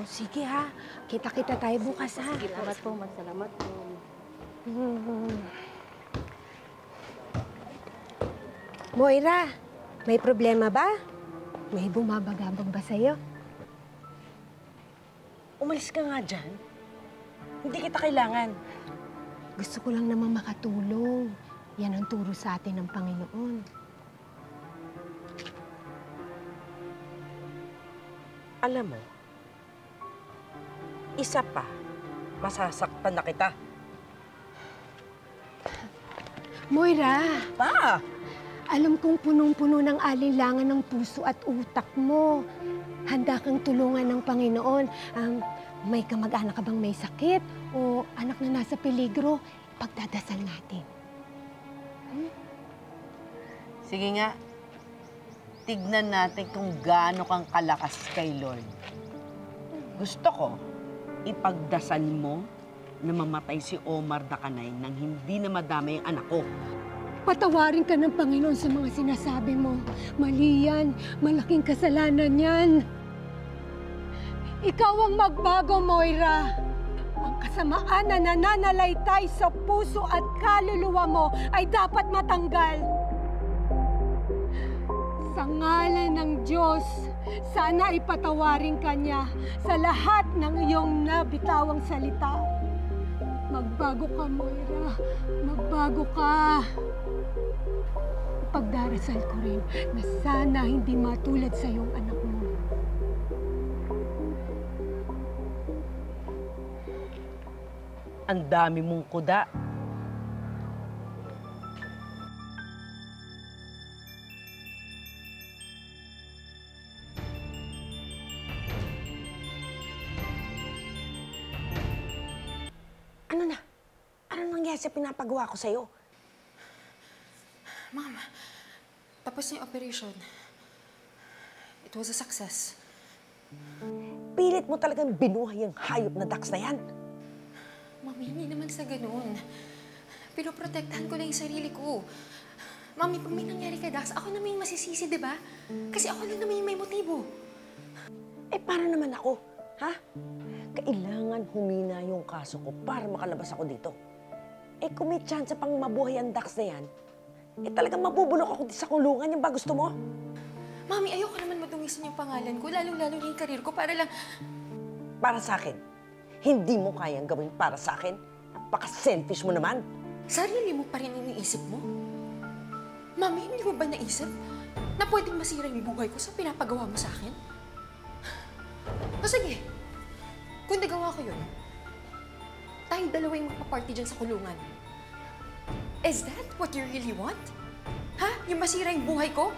sige ha. Kita-kita tayo bukas ha. Salamat po, magsalamat po. Moira, may problema ba? May bumabagabag ba sa'yo? Umalis ka nga dyan. Hindi kita kailangan. Gusto ko lang naman makatulong. Yan ang turo sa atin ng Panginoon. Alam mo, isa pa, masasaktan na kita. Moira! Pa! Alam kong punong-puno ng alinlangan ng puso at utak mo. Handa kang tulungan ng Panginoon. May kamag-anak ka bang may sakit o anak na nasa peligro? Pagdadasal natin. Sige nga. Tignan natin kung gaano kang kalakas kay Lord. Gusto ko, ipagdasal mo na mamatay si Omar Dacanay nang hindi na madamay ang anak ko. Patawarin ka ng Panginoon sa mga sinasabi mo. Mali yan. Malaking kasalanan yan. Ikaw ang magbago, Moira. Ang kasamaan na nananalaytay sa puso at kaluluwa mo ay dapat matanggal. Sa ngalan ng Diyos, sana ipatawarin ka niya sa lahat ng iyong nabitawang salita. Magbago ka, Moira. Magbago ka. Pagdarasal ko rin na sana hindi matulad sa iyong anak mo. Ang dami mong kuda. Ano na? Ano nangyari sa pinapagawa ko sa'yo? Ma'am, tapos na yung operation. It was a success. Pilit mo talagang binuhay ang hayop na Dax na yan. Mami, hindi naman sa ganun. Pinoprotektahan ko na yung sarili ko. Mami, pag may nangyari kay Dax, ako naman yung masisisi, di ba? Kasi ako lang naman yung may motibo. Eh, para naman ako, ha? Kailangan humina yung kaso ko para makalabas ako dito. Eh, kung may chance pang mabuhay ang Dax na yan, eh talagang mabubulok ako sa kulungan. Yung ba gusto mo? Mami, ayoko naman madungisan yung pangalan ko, lalong-lalo na yung karir ko para lang... Para sa akin. Hindi mo kayang gawin para sa akin. Napaka-selfish mo naman. Sarili mo pa rin iniisip mo? Mami, hindi mo ba naisip na pwedeng masira yung buhay ko sa pinapagawa mo sa akin? O sige, kung nagawa ko yun, tayong dalawa yung magpa-party dyan sa kulungan. Is that what you really want? Ha? Yung masira yung buhay ko?